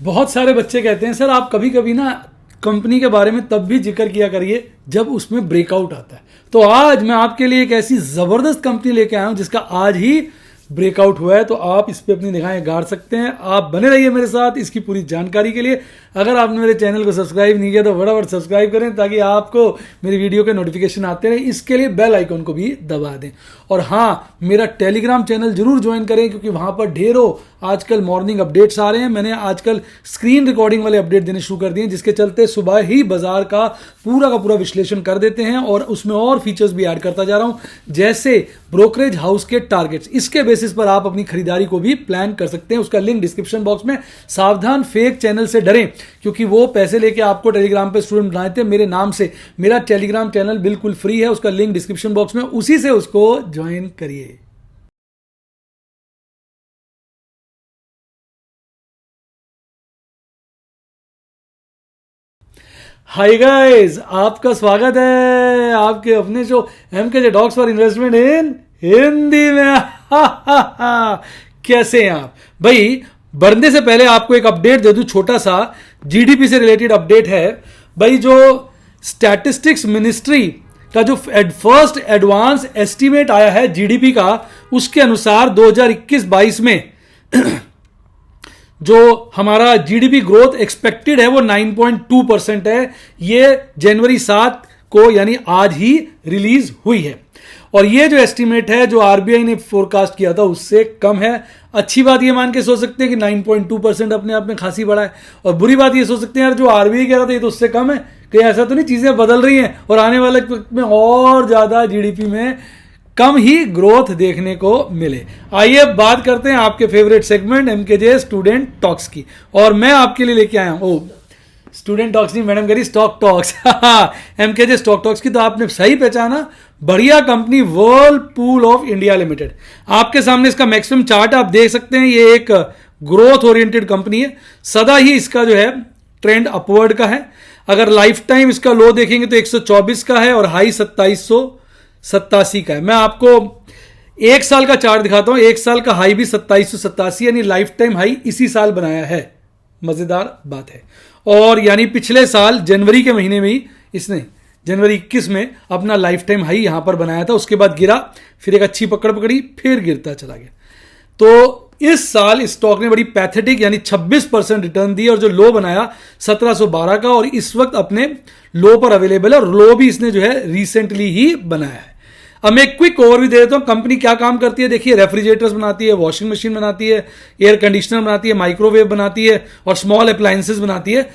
बहुत सारे बच्चे कहते हैं सर आप कभी कभी ना कंपनी के बारे में तब भी जिक्र किया करिए जब उसमें ब्रेकआउट आता है। तो आज मैं आपके लिए एक ऐसी जबरदस्त कंपनी लेके आया हूं जिसका आज ही ब्रेकआउट हुआ है, तो आप इस पे अपनी निगाहें गाड़ सकते हैं। आप बने रहिए मेरे साथ इसकी पूरी जानकारी के लिए। अगर आपने मेरे चैनल को सब्सक्राइब नहीं किया तो फटाफट सब्सक्राइब करें ताकि आपको मेरी वीडियो के नोटिफिकेशन आते रहे। इसके लिए बेल आइकन को भी दबा दें। और हाँ, मेरा टेलीग्राम चैनल जरूर ज्वाइन करें क्योंकि वहां पर ढेरों आजकल मॉर्निंग अपडेट्स आ रहे हैं। मैंने आजकल स्क्रीन रिकॉर्डिंग वाले अपडेट देने शुरू कर दिए जिसके चलते सुबह ही बाजार का पूरा विश्लेषण कर देते हैं और उसमें और फीचर्स भी ऐड करता जा रहा हूं, जैसे ब्रोकरेज हाउस के टारगेट्स। इसके बेसिस पर आप अपनी खरीदारी को भी प्लान कर सकते हैं। उसका लिंक डिस्क्रिप्शन बॉक्स में। सावधान, फेक चैनल से डरें क्योंकि वो पैसे लेके आपको टेलीग्राम पे स्टूडेंट बनाए थे मेरे नाम से। मेरा टेलीग्राम चैनल बिल्कुल फ्री है, उसका लिंक डिस्क्रिप्शन बॉक्स में, उसी से उसको ज्वाइन करिए। हाय गाइस, आपका स्वागत है आपके अपने show MKJ talks for investment in Hindi में। कैसे हैं आप भाई? बढ़ने से पहले आपको एक अपडेट दे दूं, छोटा सा जीडीपी से रिलेटेड अपडेट है भाई। जो स्टैटिस्टिक्स मिनिस्ट्री का जो फर्स्ट एडवांस एस्टीमेट आया है जीडीपी का, उसके अनुसार 2021-22 में जो हमारा जीडीपी ग्रोथ एक्सपेक्टेड है वो 9.2% है। ये जनवरी 7 को यानी आज ही रिलीज हुई है। और ये जो एस्टीमेट है जो आरबीआई ने फोरकास्ट किया था उससे कम है। अच्छी बात ये मान के सोच सकते हैं कि 9.2% अपने आप में खासी बड़ा है, और बुरी बात ये सोच सकते हैं यार जो आरबीआई कह रहा था ये तो उससे कम है। कहीं ऐसा तो नहीं चीजें बदल रही हैं और आने वाले वक्त में और ज्यादा जीडीपी में कम ही ग्रोथ देखने को मिले। आइए बात करते हैं आपके फेवरेट सेगमेंट एमकेजे स्टूडेंट टॉक्स की। और मैं आपके लिए लेके आया हूं स्टूडेंट टॉक्स नहीं, मैडम करी स्टॉक टॉक्स। एमकेजे स्टॉक टॉक्स की तो आपने सही पहचाना। बढ़िया company Whirlpool of India limited. आपके सामने इसका मैक्सिमम चार्ट आप देख सकते हैं। ये एक ग्रोथ ओरिएंटेड कंपनी है, सदा ही इसका जो है ट्रेंड अपवर्ड का है। अगर लाइफ टाइम इसका लो देखेंगे तो 124 का है और हाई 2787 का है। मैं आपको एक साल का चार्ट दिखाता हूं। एक साल का हाई भी 2787 यानी लाइफ टाइम हाई इसी साल बनाया है। मजेदार बात है। और यानी पिछले साल जनवरी के महीने में ही इसने जनवरी 21 में अपना लाइफ टाइम हाई यहां पर बनाया था। उसके बाद गिरा, फिर एक अच्छी पकड़ पकड़ी, फिर गिरता चला गया। तो इस साल इस स्टॉक ने बड़ी पैथेटिक यानी 26% रिटर्न दी और जो लो बनाया 1712 का, और इस वक्त अपने लो पर अवेलेबल है। और लो भी इसने जो है रिसेंटली ही बनाया है। अब मैं क्विक ओवरव्यू दे देता हूं कंपनी क्या काम करती है। देखिए, रेफ्रिजरेटर्स बनाती है, वॉशिंग मशीन बनाती है, एयर कंडीशनर बनाती है, माइक्रोवेव बनाती है और स्मॉल अप्लायंसेस बनाती है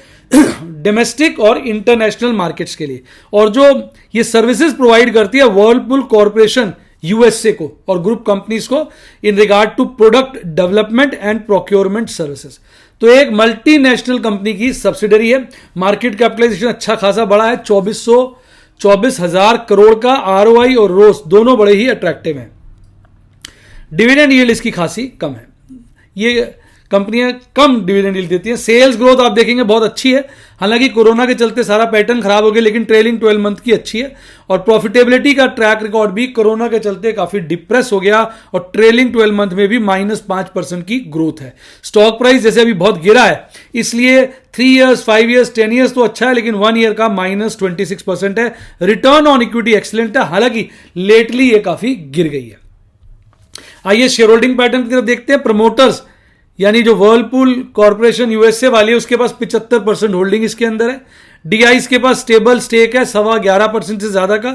डोमेस्टिक और इंटरनेशनल मार्केट्स के लिए। और जो ये सर्विसेज प्रोवाइड करती है व्हर्लपूल कॉर्पोरेशन यूएसए को और ग्रुप कंपनीज को in regard to product development and procurement services. तो एक मल्टीनेशनल कंपनी की सब्सिडरी है। मार्केट कैपिटलाइजेशन अच्छा खासा बड़ा है, 24,000 करोड़ का। आरओआई और रोस दोनों बड़े ही अट्रैक्टिव हैं। डिविडेंड यील्ड इसकी खासी कम है। ये कंपनियां कम डिविडेंड यील्ड देती हैं। सेल्स ग्रोथ आप देखेंगे बहुत अच्छी है, हालांकि कोरोना के चलते सारा पैटर्न खराब हो गया, लेकिन ट्रेलिंग 12 मंथ की अच्छी है। और प्रॉफिटेबिलिटी का ट्रैक रिकॉर्ड भी कोरोना के चलते काफी डिप्रेस हो गया और ट्रेलिंग 12 मंथ में भी -5% की ग्रोथ है। स्टॉक प्राइस जैसे अभी बहुत गिरा है, इसलिए 3 इयर्स, 5 इयर्स, 10 इयर्स तो अच्छा है, लेकिन 1 ईयर का -26% है। रिटर्न ऑन इक्विटी एक्सीलेंट है, हालांकि लेटली ये काफी गिर गई है। आइए शेयर होल्डिंग पैटर्न की तरफ देखते हैं। प्रमोटर्स यानी जो व्हर्लपूल कॉर्पोरेशन यूएसए वाली है उसके पास 75% होल्डिंग इसके अंदर है। डीआईज के पास स्टेबल स्टेक है 11.25% से ज्यादा का।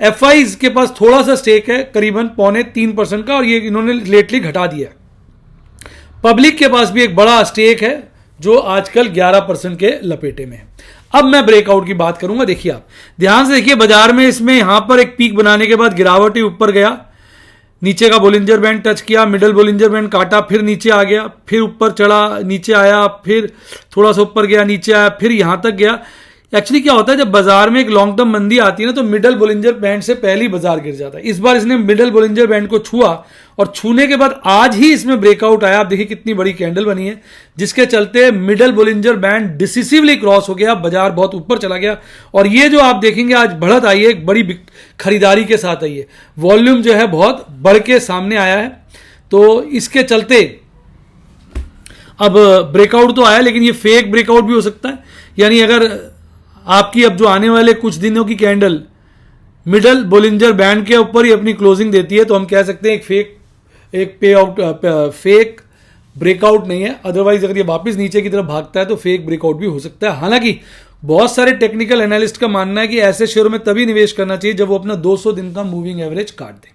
एफआईज के पास थोड़ा सा स्टेक है करीबन 2.25% का, और ये इन्होंने लेटली घटा दिया। पब्लिक के पास भी एक बड़ा स्टेक है जो आजकल 11% के लपेटे में है। अब मैं ब्रेकआउट की बात करूंगा। देखिए, आप ध्यान से देखिए, बाजार में इसमें यहां पर एक पीक बनाने के बाद गिरावट ही ऊपर गया, नीचे का बोलिंजर बैंड टच किया, मिडल बोलिंजर बैंड काटा, फिर नीचे आ गया, फिर ऊपर चढ़ा, नीचे आया, फिर थोड़ा सा ऊपर गया, नीचे आया, फिर यहां तक गया। एक्चुअली क्या होता है, जब बाजार में एक लॉन्ग टर्म मंदी आती है ना तो मिडल बोलिंजर बैंड से पहले ही बाजार गिर जाता है। इस बार इसने मिडल बोलिंजर बैंड को छुआ और छूने के बाद आज ही इसमें ब्रेकआउट आया। आप देखिए कितनी बड़ी कैंडल बनी है, जिसके चलते middle Bollinger band decisively cross हो गया, बाजार बहुत ऊपर चला गया। और ये जो आप देखेंगे आज बढ़त आई है, एक बड़ी खरीदारी के साथ आई है, वॉल्यूम जो है बहुत बढ़ के सामने आया है। तो इसके चलते अब ब्रेकआउट तो आया, लेकिन ये फेक ब्रेकआउट भी हो सकता है। यानी अगर आपकी अब जो आने वाले कुछ दिनों की कैंडल मिडल बोलिंजर बैंड के ऊपर ही अपनी क्लोजिंग देती है, तो हम कह सकते हैं एक पे आउट फेक ब्रेकआउट नहीं है। अदरवाइज अगर ये वापस नीचे की तरफ भागता है तो फेक ब्रेकआउट भी हो सकता है। हालांकि बहुत सारे टेक्निकल एनालिस्ट का मानना है कि ऐसे शेयरों में तभी निवेश करना चाहिए जब वो अपना 200 दिन का मूविंग एवरेज काट दे।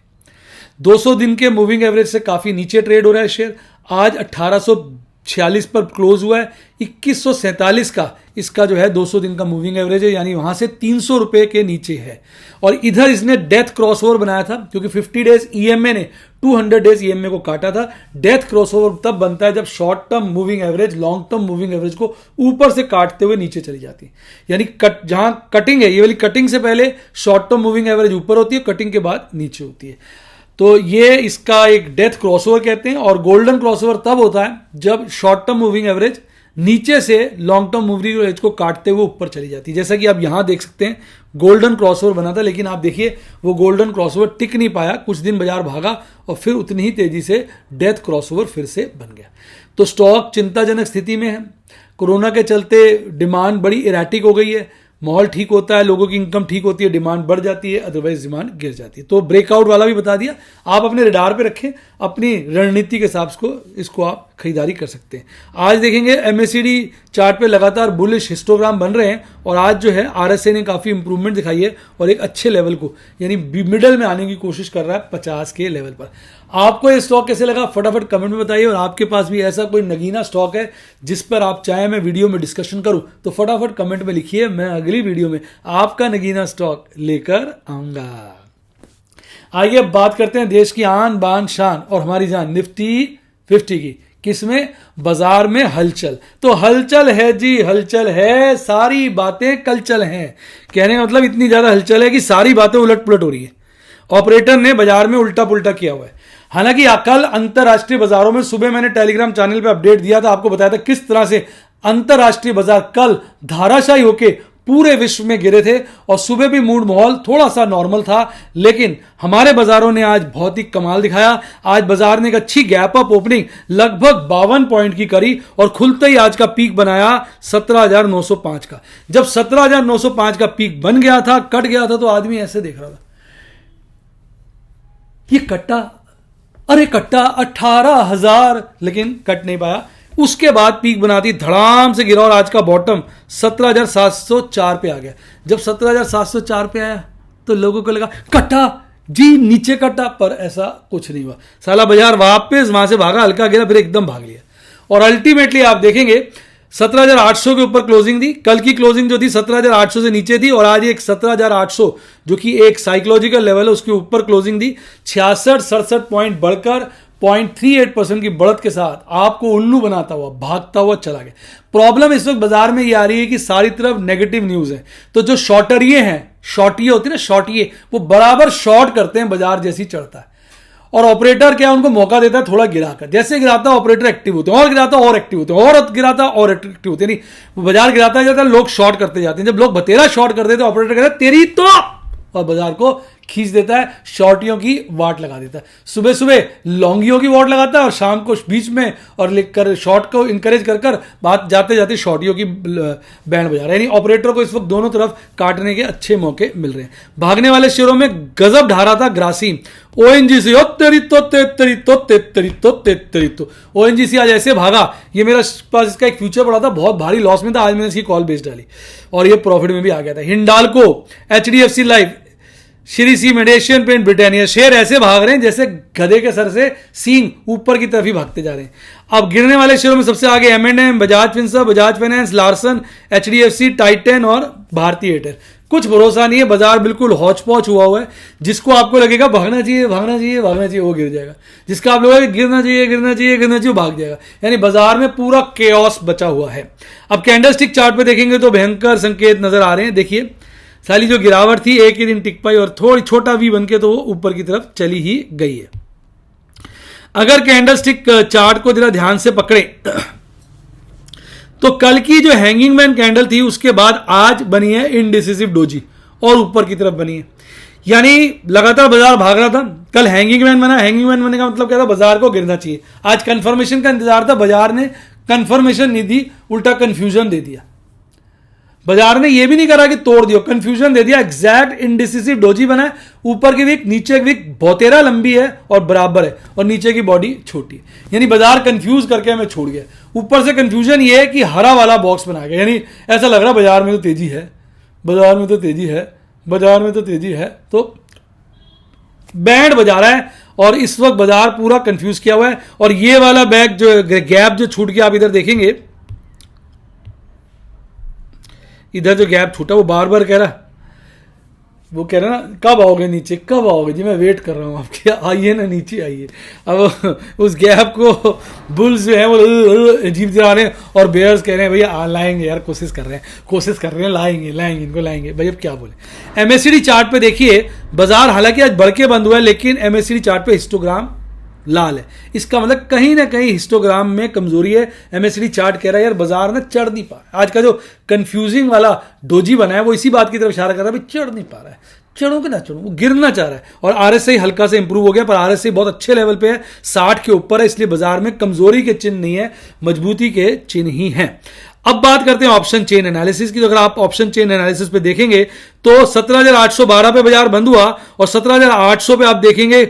200 दिन के मूविंग एवरेज से काफी नीचे ट्रेड हो रहा है शेयर। आज 1846 पर क्लोज हुआ है। 2147 का इसका जो है 200 दिन का मूविंग एवरेज है, यानी वहां से 300 रुपए के नीचे है। और इधर इसने डेथ क्रॉसओवर बनाया था, क्योंकि 50 डेज ईएमए ने 200 डेज ईएमए को काटा था। डेथ क्रॉसओवर तब बनता है जब short term moving average long term moving average को ऊपर से काटते हुए नीचे चली जाती है। यानी जहां कटिंग है, ये वाली कटिंग से पहले शॉर्ट टर्म मूविंग एवरेज ऊपर होती है, कटिंग के बाद नीचे होती है। तो ये इसका एक डेथ क्रॉसओवर कहते हैं। और गोल्डन क्रॉसओवर तब होता है जब शॉर्ट टर्म मूविंग एवरेज नीचे से लॉन्ग टर्म मूविंग एवरेज को काटते हुए ऊपर चली जाती है। जैसा कि आप यहां देख सकते हैं गोल्डन क्रॉसओवर बना था, लेकिन आप देखिए वो गोल्डन क्रॉसओवर टिक नहीं पाया। कुछ दिन बाजार भागा और फिर उतनी ही तेजी से डेथ क्रॉसओवर फिर से बन गया। तो स्टॉक चिंताजनक स्थिति में है। कोरोना के चलते डिमांड बड़ी इरेटिक हो गई है। माहौल ठीक होता है, लोगों की इनकम ठीक होती है, डिमांड बढ़ जाती है, अदरवाइज डिमांड गिर जाती है। तो ब्रेकआउट वाला भी बता दिया। आप अपने रडार पे रखें, अपनी रणनीति के हिसाब से इसको आप खरीदारी कर सकते हैं। आज देखेंगे एमएससीडी चार्ट पे लगातार बुलिश हिस्टोग्राम बन रहे हैं और आज जो है आरएसआई ने काफी इंप्रूवमेंट दिखाई है और एक अच्छे लेवल को यानी मिडल में आने की कोशिश कर रहा है 50 के लेवल पर। आपको ये स्टॉक कैसे लगा फटाफट कमेंट में बताइए। और आपके पास भी ऐसा कोई नगीना स्टॉक है जिस पर आप चाहे मैं वीडियो में डिस्कशन करूं तो फटाफट कमेंट में लिखिए। मैं अगली वीडियो में आपका नगीना स्टॉक लेकर आऊंगा। आइए अब बात करते हैं देश की आन बान शान और हमारी जान निफ्टी 50 की। किसमें? बाजार में हलचल। तो हलचल है जी, हलचल है, सारी बातें कलचल हैं। कहने का मतलब इतनी ज्यादा हलचल है कि सारी बातें उलट पुलट हो रही है। ऑपरेटर ने बाजार में उल्टा पुल्टा किया हुआ है। हालांकि कल अंतरराष्ट्रीय बाजारों में सुबह मैंने टेलीग्राम चैनल पे अपडेट दिया था, आपको बताया था किस तरह से अंतरराष्ट्रीय बाजार कल धाराशायी होके पूरे विश्व में गिरे थे और सुबह भी मूड माहौल थोड़ा सा नॉर्मल था। लेकिन हमारे बाजारों ने आज बहुत ही कमाल दिखाया। आज बाजार ने एक अच्छी गैप अप ओपनिंग लगभग 52 पॉइंट की करी और खुलते ही आज का पीक बनाया 17,905 का। जब 17,905 का पीक बन गया था, कट गया था, तो आदमी ऐसे देख रहा था, ये कट्टा, अरे कट्टा 18,000, लेकिन कट नहीं पाया। उसके बाद पीक बनाती धड़ाम से गिरा और आज का बॉटम 17,704 पे आ गया। जब 17,704 पे आया तो लोगों को लगा कट्टा जी, नीचे कट्टा, पर ऐसा कुछ नहीं हुआ। साला बाजार वापस वहां से भागा, हल्का गिरा, फिर एकदम भाग लिया और अल्टीमेटली आप देखेंगे 17,800 के ऊपर क्लोजिंग दी। कल की क्लोजिंग जो थी 17,800 से नीचे थी और आज एक 17,800 जो कि एक साइकोलॉजिकल लेवल है उसके ऊपर क्लोजिंग दी। 66-67 पॉइंट बढ़कर 0.38% की बढ़त के साथ आपको उल्लू बनाता हुआ भागता हुआ चला गया। प्रॉब्लम इस वक्त बाजार में ये आ रही है कि सारी तरफ नेगेटिव न्यूज है, तो जो शॉर्टरिए हैं, शॉर्टिए होते हैं ना, शॉर्टिए, वो बराबर शॉर्ट करते हैं बाजार जैसी चढ़ता है। और ऑपरेटर क्या उनको मौका देता है थोड़ा गिराकर, जैसे गिराता है ऑपरेटर एक्टिव होते हैं, और गिराता और एक्टिव होते हैं, और गिराता और एक्टिव होते हैं। नहीं, बाजार गिराता जाता है, लोग शॉर्ट करते जाते हैं। जब लोग बतेरा शॉर्ट कर देते हैं, ऑपरेटर कहता है तेरी तो, और बाजार को खींच देता है, शॉर्टियों की वाट लगा देता है। सुबह सुबह लॉन्गियों की वाट लगाता है और शाम को बीच में और लिखकर शॉर्ट को इंकरेज कर बात जाते जाते शॉर्टियों की बैंड बजा रहा है। यानी ऑपरेटर को इस वक्त दोनों तरफ काटने के अच्छे मौके मिल रहे हैं। भागने वाले शेयरों में गजब ढारा था ग्रासीम, ओएनजीसी, ओएनजीसी आज ऐसे भागा, ये मेरा पास इसका एक फ्यूचर पड़ा था, बहुत भारी लॉस में था, आज मैंने इसकी कॉल बेच डाली और ये प्रॉफिट में भी आ गया था। हिंडाल्को, एचडीएफसी लाइफ, श्री सी, एशियन पेंट, ब्रिटानिया, शेयर ऐसे भाग रहे हैं जैसे गधे के सर से सींग ऊपर की तरफ ही भागते जा रहे हैं। अब गिरने वाले शेयरों में सबसे आगे M&M, Bajaj Finserv, Bajaj finance, Larsen, HDFC, Titan और भारती एयरटेल। कुछ भरोसा नहीं है, बाजार बिल्कुल हौच पौच हुआ है। जिसको आपको लगेगा भागना चाहिए भागना चाहिए भागना चाहिए, वो गिर जाएगा। जिसका आप लोग गिरना चाहिए गिरना चाहिए गिरना चाहिए, भाग जाएगा। यानी बाजार में पूरा केओस बचा हुआ है। अब कैंडलस्टिक चार्ट पे देखेंगे तो भयंकर संकेत नजर आ रहे हैं। देखिए साली जो गिरावट थी एक ही दिन टिक पाई और थोड़ी छोटा वी बनके तो वो ऊपर की तरफ चली ही गई है। अगर कैंडलस्टिक चार्ट को जरा ध्यान से पकड़े तो कल की जो हैंगिंग मैन कैंडल थी उसके बाद आज बनी है इनडिसिसिव डोजी और ऊपर की तरफ बनी है। यानी लगातार बाजार भाग रहा था, कल हैंगिंग मैन बना। हैंगिंग मैन बनने का मतलब क्या था? बाजार को गिरना चाहिए। आज कंफर्मेशन का इंतजार था, बाजार ने कंफर्मेशन नहीं दी, उल्टा कंफ्यूजन दे दिया। बाजार ने यह भी नहीं करा कि तोड़ दियो, कंफ्यूजन दे दिया। एग्जैक्ट इंडिसिसिव डोजी बना है, ऊपर की विक नीचे की विक बहुतेरा लंबी है और बराबर है और नीचे की बॉडी छोटी है, यानी बाजार कंफ्यूज करके हमें छोड़ गया। ऊपर से कंफ्यूजन ये है कि हरा वाला बॉक्स बना गया, यानी ऐसा लग रहा बाजार में तो तेजी है, बाजार में तो तेजी है, बाजार में तो तेजी है, तो बैंड बजा रहा है और इस वक्त बाजार पूरा कंफ्यूज किया हुआ है। और ये वाला बैग जो गैप जो छूट गया, आप इधर देखेंगे, इधर जो गैप छूटा वो बार बार कह रहा, वो कह रहा ना कब आओगे नीचे, कब आओगे जी, मैं वेट कर रहा हूँ आपके, आइए ना नीचे आइए। अब उस गैप को बुल्स जो है वो अजीब चला रहे हैं और बेयर्स कह रहे हैं भैया लाएंगे यार, कोशिश कर रहे हैं, लाएंगे इनको लाएंगे। भाई अब क्या बोले। एमएससीडी चार्ट पे देखिए बाजार हालांकि आज बढ़ के बंद हुआ है, लेकिन एमएससीडी चार्ट पे हिस्टोग्राम लाल है, इसका मतलब कहीं ना कहीं हिस्टोग्राम में कमजोरी है। एमएससीडी चार्ट कह रहा है यार बाजार ना चढ़ नहीं पा रहा, आज का जो कंफ्यूजिंग वाला डोजी बना है वो इसी बात की तरफ इशारा कर रहा है, भाई चढ़ नहीं पा रहा है, चढ़ूं कि ना चढ़ूं, वो गिरना चाह रहा है। और आरएसआई हल्का से इंप्रूव हो गया, पर आरएसआई बहुत अच्छे लेवल पे है, 60 के ऊपर है, इसलिए बाजार में कमजोरी के चिन्ह नहीं है, मजबूती के चिन्ह ही हैं। अब बात करते हैं ऑप्शन चेन एनालिसिस की। तो अगर आप ऑप्शन चेन एनालिसिस पे देखेंगे तो 17,812 पे बाजार बंद हुआ और 17,800 पे आप देखेंगे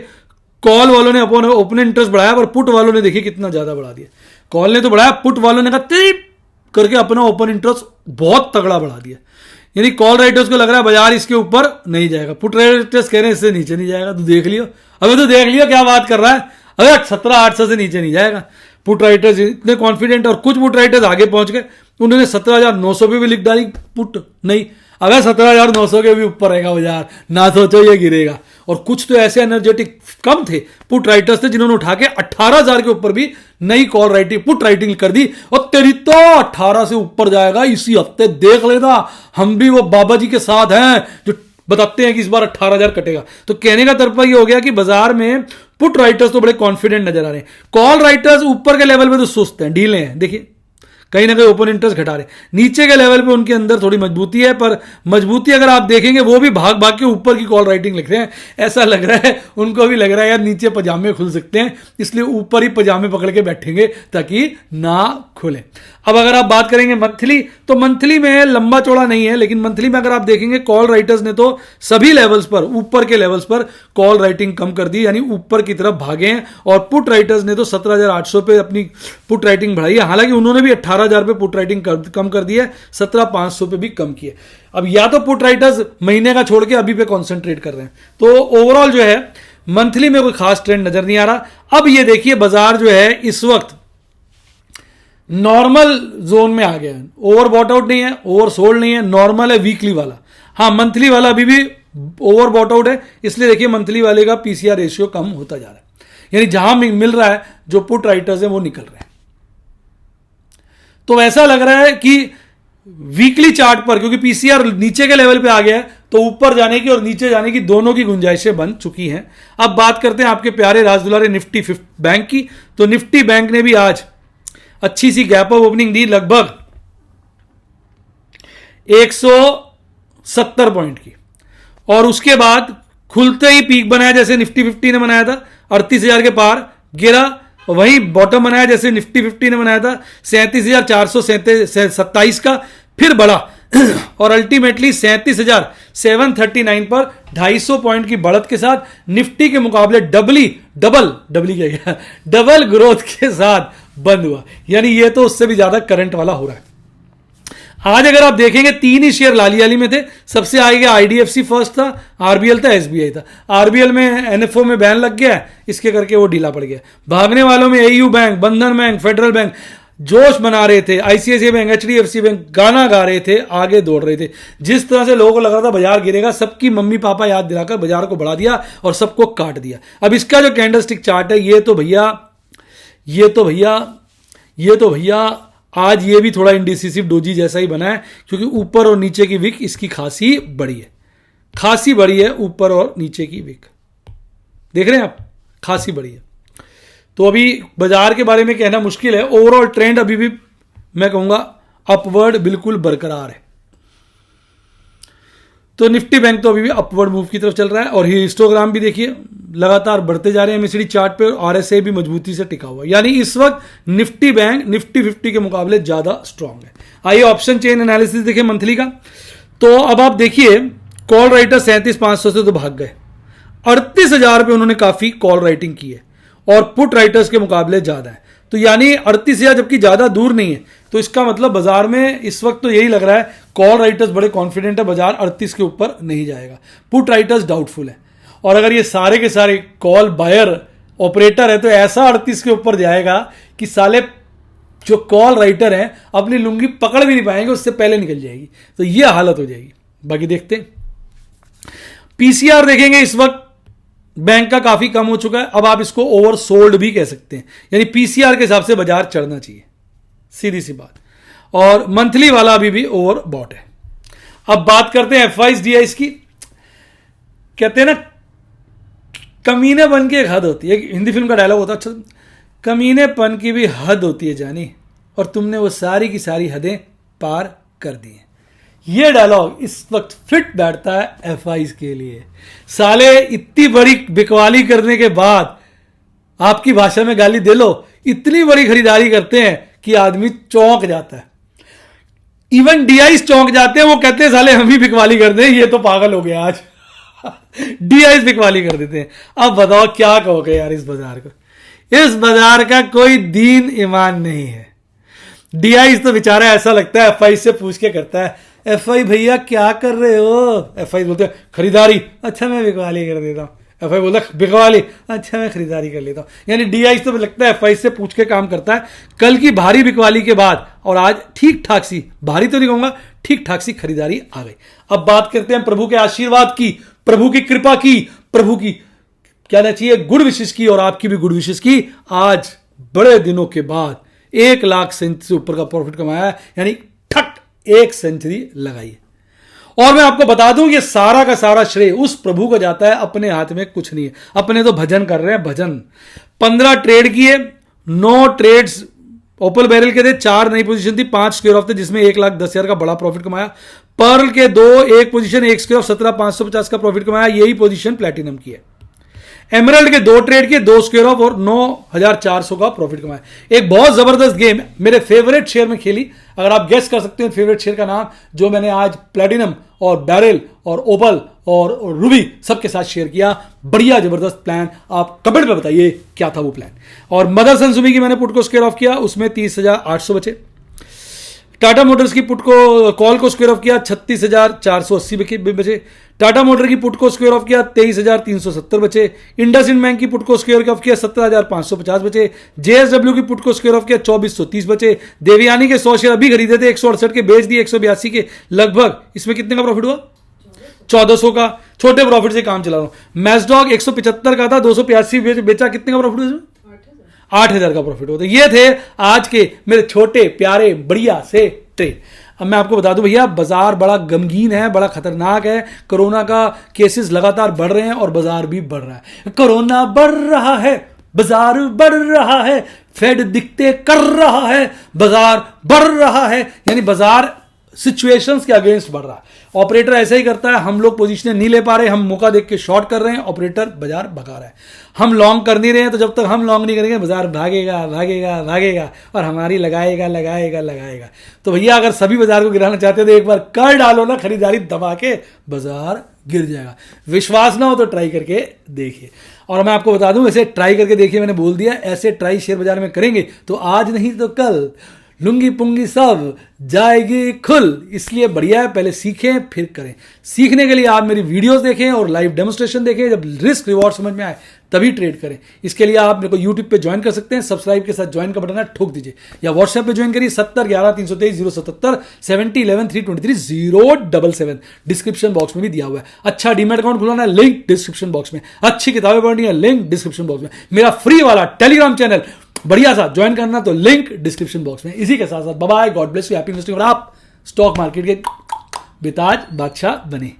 कॉल वालों ने अपने ओपन इंटरेस्ट बढ़ाया, पर पुट वालों ने देखिए कितना ज्यादा बढ़ा दिया। कॉल ने तो बढ़ाया, पुट वालों ने कहा टिप करके अपना ओपन इंटरेस्ट बहुत तगड़ा बढ़ा दिया। यानी कॉल राइटर्स को लग रहा है बाजार इसके ऊपर नहीं जाएगा, पुट राइटर्स कह रहे हैं इससे नीचे नहीं जाएगा। तो देख लियो, अबे तो देख लियो क्या बात कर रहा है, अरे 17,800 से नीचे नहीं जाएगा। पुट राइटर्स इतने कॉन्फिडेंट, और कुछ पुट राइटर्स आगे पहुंच गए, उन्होंने 17,900 पे भी लिख डाली पुट, नहीं अगर 17,900 के भी ऊपर रहेगा बाजार, ना सोचो ये गिरेगा। और कुछ तो ऐसे एनर्जेटिक कम थे पुट राइटर्स थे जिन्होंने उठा के 18,000 के ऊपर भी नई कॉल राइटिंग पुट राइटिंग कर दी, और तेरी तो 18 से ऊपर जाएगा इसी हफ्ते, देख लेना, हम भी वो बाबा जी के साथ हैं जो बताते हैं कि इस बार 18,000 कटेगा। तो कहने का तर्क ये हो गया कि बाजार में पुट राइटर्स तो बड़े कॉन्फिडेंट नजर आ रहे हैं, कॉल राइटर्स ऊपर के लेवल पे तो सुस्त हैं, ढीले हैं। देखिए कहीं ना कहीं ओपन इंटरेस्ट घटा रहे, नीचे के लेवल पे उनके अंदर थोड़ी मजबूती है, पर मजबूती अगर आप देखेंगे वो भी भाग भाग के ऊपर की कॉल राइटिंग लिख रहे हैं। ऐसा लग रहा है उनको भी लग रहा है यार नीचे पजामे खुल सकते हैं, इसलिए ऊपर ही पजामे पकड़ के बैठेंगे ताकि ना खुले। अब अगर आप बात करेंगे मंथली, तो मंथली में लंबा चौड़ा नहीं है, लेकिन मंथली में अगर आप देखेंगे कॉल राइटर्स ने तो सभी लेवल्स पर, ऊपर के लेवल्स पर कॉल राइटिंग कम कर दी, यानी ऊपर की तरफ भागे हैं। और पुट राइटर्स ने तो 17,800 पे अपनी पुट राइटिंग बढ़ाई है, हालांकि उन्होंने भी 18,000 पे पुट राइटिंग कम कर दी है, 17,500 पे भी कम की है। अब या तो पुट राइटर्स महीने का छोड़ के अभी पे कॉन्सेंट्रेट कर रहे हैं, तो ओवरऑल जो है मंथली में कोई खास ट्रेंड नजर नहीं आ रहा। अब ये देखिए बाजार जो है इस वक्त नॉर्मल जोन में आ गया है, ओवर बॉट आउट नहीं है, ओवर सोल्ड नहीं है, नॉर्मल है वीकली वाला। हाँ मंथली वाला अभी भी ओवर बॉट आउट है, इसलिए देखिए मंथली वाले का पीसीआर रेशियो कम होता जा रहा है, यानी जहां मिल रहा है जो पुट राइटर्स है वो निकल रहे हैं। तो ऐसा लग रहा है कि वीकली चार्ट पर, क्योंकि पीसीआर नीचे के लेवल पे आ गया है, तो ऊपर जाने की और नीचे जाने की दोनों की गुंजाइशें बन चुकी हैं। अब बात करते हैं आपके प्यारे राजदुलारे निफ्टी बैंक की। तो निफ्टी बैंक ने भी आज अच्छी सी गैप ऑफ ओपनिंग दी, लगभग 170 पॉइंट की, और उसके बाद खुलते ही पीक बनाया जैसे निफ्टी 50 ने बनाया था 38,000 के पार, गिरा, वहीं बॉटम बनाया जैसे निफ्टी 50 ने बनाया था 37,427 का, फिर बढ़ा और अल्टीमेटली 37,739 पर 250 पॉइंट की बढ़त के साथ निफ्टी के मुकाबले डबल ग्रोथ के साथ बंद हुआ। यानी ये तो उससे भी ज्यादा करंट वाला हो रहा है। आज अगर आप देखेंगे 3 ही शेयर लाली में थे, सबसे आगे आईडीएफसी फर्स्ट था, आरबीएल था, एसबीआई था। आरबीएल में एनएफओ में बैन लग गया, इसके करके वो ढीला पड़ गया। भागने वालों में एयू बैंक, बंधन बैंक, फेडरल बैंक जोश बना रहे थे, आईसीआईसीआई बैंक, एचडीएफसी बैंक गाना गा रहे थे, आगे दौड़ रहे थे। जिस तरह से लोगों को लग रहा था बाजार गिरेगा, सबकी मम्मी पापा याद दिलाकर बाजार को बढ़ा दिया और सबको काट दिया। अब इसका जो कैंडलस्टिक चार्ट है, ये तो भैया आज ये भी थोड़ा इंडिसिसिव डोजी जैसा ही बना है, क्योंकि ऊपर और नीचे की विक इसकी खासी बड़ी है, ऊपर और नीचे की विक देख रहे हैं आप, खासी बड़ी है। तो अभी बाजार के बारे में कहना मुश्किल है, ओवरऑल ट्रेंड अभी भी मैं कहूंगा अपवर्ड बिल्कुल बरकरार है। तो निफ्टी बैंक तो अभी भी अपवर्ड मूव की तरफ चल रहा है और हिस्टोग्राम भी देखिए लगातार बढ़ते जा रहे हैं एमएससीडी चार्ट पे और आरएसआई भी मजबूती से टिका हुआ है, यानी इस वक्त निफ्टी बैंक निफ्टी 50 के मुकाबले ज्यादा स्ट्रांग है। आइए ऑप्शन चेन एनालिसिस देखें मंथली का। तो अब आप देखिए कॉल राइटर 37,500 से तो भाग गए, 38,000 पे उन्होंने काफी कॉल राइटिंग की है और पुट राइटर्स के मुकाबले ज्यादा है, तो यानी 38,000 जबकि ज्यादा दूर नहीं है, तो इसका मतलब बाजार में इस वक्त तो यही लग रहा है कॉल राइटर्स बड़े कॉन्फिडेंट है बाजार 38 के ऊपर नहीं जाएगा, पुट राइटर्स डाउटफुल है। और अगर ये सारे के सारे कॉल बायर ऑपरेटर है तो ऐसा 38 के ऊपर जाएगा कि साले जो कॉल राइटर हैं अपनी लुंगी पकड़ भी नहीं पाएंगे, उससे पहले निकल जाएगी, तो ये हालत हो जाएगी। बाकी देखते हैं पीसीआर देखेंगे, इस वक्त बैंक का काफी कम हो चुका है, अब आप इसको ओवर सोल्ड भी कह सकते हैं, यानी पीसीआर के हिसाब से बाजार चढ़ना चाहिए, सीधी सी बात। और मंथली वाला अभी भी ओवर बॉट है। अब बात करते हैं एफआईज डीआईज की। कहते हैं ना कमीनेपन की एक हद होती है, एक हिंदी फिल्म का डायलॉग होता है, अच्छा कमीनेपन की भी हद होती है जानी, और तुमने वो सारी की सारी हदें पार कर दी हैं। ये डायलॉग इस वक्त फिट बैठता है एफआईज के लिए। साले इतनी बड़ी बिकवाली करने के बाद आपकी भाषा में गाली दे लो, इतनी बड़ी खरीदारी करते हैं कि आदमी चौंक जाता है। इवन डीआईज चौंक जाते हैं, वो कहते हैं साले हम ही बिकवाली कर दें, ये तो पागल हो गया आज डीआईज बिकवाली कर देते हैं। अब बताओ क्या कहोगे यार इस बाजार को, इस बाजार का कोई दीन ईमान नहीं है। डीआईज तो बेचारा ऐसा लगता है एफआई से पूछ के करता है, एफआई भैया क्या कर रहे हो, एफआई बोलते हैं खरीदारी, अच्छा मैं बिकवाली कर देता हूं, एफआई बोलता है बिकवाली, अच्छा मैं खरीदारी कर लेता हूं। यानी डीआईज तो लगता है एफआई से पूछ के काम करता है। कल की भारी बिकवाली के बाद और आज ठीक ठाक सी, भारी तो नहीं कहूंगा, ठीक ठाक सी खरीदारी आ गई। अब बात करते हैं प्रभु के आशीर्वाद की, प्रभु की कृपा की, प्रभु की कहना चाहिए गुड विशेष की, और आपकी भी गुड विशेष की। आज बड़े दिनों के बाद 1 लाख से ऊपर का प्रॉफिट कमाया है, यानी ठक 1 सेंचुरी लगाई है। और मैं आपको बता दूं ये सारा का सारा श्रेय उस प्रभु को जाता है, अपने हाथ में कुछ नहीं है, अपने तो भजन कर रहे हैं भजन। 15 ट्रेड किए, 9 ट्रेड्स ओपल बैरल के थे, 4 नई पोजीशन थी, 5 स्क्वायर ऑफ थे जिसमें 1,10,000 का बड़ा प्रॉफिट कमाया। पर्ल के 2 एक पोजीशन, 1 स्क्वायर ऑफ 17,550 का प्रॉफिट कमाया, यही पोजीशन प्लेटिनम की है। एमरल्ड के 2 ट्रेड किए, 2 स्क्वायर ऑफ और 9,400 का प्रॉफिट कमाया। एक बहुत जबरदस्त गेम मेरे फेवरेट शेयर में खेली, अगर आप गेस कर सकते हैं फेवरेट शेयर का नाम, जो मैंने आज प्लेटिनम और बैरल और ओपल और रूबी सबके साथ शेयर किया। बढ़िया जबरदस्त प्लान, आप कमेंट में बताइए क्या था वो प्लान। और मदरसन सुमी की मैंने पुट को स्क्वायर ऑफ किया, उसमें 30,800 बचे। टाटा मोटर्स की पुट को कॉल को स्क्वायर ऑफ किया, 36,480 बचे। टाटा मोटर की पुट को स्क्वायर ऑफ किया, 23,370 बचे। इंडसइंड बैंक की पुट को स्क्वायर ऑफ किया, 17,550 बचे। जेएसडब्ल्यू की पुट को स्क्वायर ऑफ किया, 2,430 बचे। देवयानी के 100 शेयर अभी खरीदे थे, 168 के बेच दिए 182 के लगभग। इसमें कितने का प्रॉफिट हुआ? 1,400 का। छोटे प्रॉफिट से काम चला रहा हूं। मैसडॉग 175 का था, 285 बेचा, कितने का प्रॉफिट हुआ? 8,000 का प्रॉफिट होता है। ये थे आज के मेरे छोटे प्यारे बढ़िया से ट्रेड। अब मैं आपको बता दूं भैया बाजार बड़ा गमगीन है, बड़ा खतरनाक है। कोरोना का केसेस लगातार बढ़ रहे हैं और बाजार भी बढ़ रहा है। कोरोना बढ़ रहा है, बाजार बढ़ रहा है, फेड दिखते कर रहा है, बाजार बढ़ रहा है, यानी बाजार सिचुएशंस के अगेंस्ट बढ़ रहा है। ऑपरेटर ऐसा ही करता है, हम लोग पोजीशनें नहीं ले पा रहे, हम मौका देख के शॉर्ट कर रहे हैं, ऑपरेटर बाजार भगा रहा है। हम लॉन्ग कर नहीं रहे हैं, तो जब तक हम लॉन्ग नहीं करेंगे बाजार भागेगा भागेगा भागेगा और हमारी लगाएगा लगाएगा लगाएगा। तो भैया अगर सभी बाजार को गिराना चाहते हो तो एक बार कर डालो ना खरीदारी दबा के, बाजार गिर जाएगा। विश्वास ना हो तो ट्राई करके देखिए। और मैं आपको बता दूं ऐसे ट्राई करके देखिए, मैंने बोल दिया ऐसे ट्राई शेयर बाजार में करेंगे तो आज नहीं तो कल लुंगी पुंगी सब जाएगी खुल। इसलिए बढ़िया है, पहले सीखें फिर करें। सीखने के लिए आप मेरी वीडियोस देखें और लाइव डेमोस्ट्रेशन देखें, जब रिस्क रिवॉर्ड समझ में आए तभी ट्रेड करें। इसके लिए आप मेरे को यूट्यूब पे ज्वाइन कर सकते हैं, सब्सक्राइब के साथ ज्वाइन का बटन है ठोक दीजिए, या व्हाट्सएप पे ज्वाइन करिए 7011 323 077 70 11 323 077। डिस्क्रिप्शन बॉक्स में भी दिया हुआ है। अच्छा डीमैट अकाउंट खुलवाना है, लिंक डिस्क्रिप्शन बॉक्स में। अच्छी किताबें पढ़नी है, लिंक डिस्क्रिप्शन बॉक्स में। मेरा फ्री वाला टेलीग्राम चैनल बढ़िया सा ज्वाइन करना तो लिंक डिस्क्रिप्शन बॉक्स में। इसी के साथ साथ bye bye, God bless you, happy investing. और आप स्टॉक मार्केट के बेताज बादशाह बने।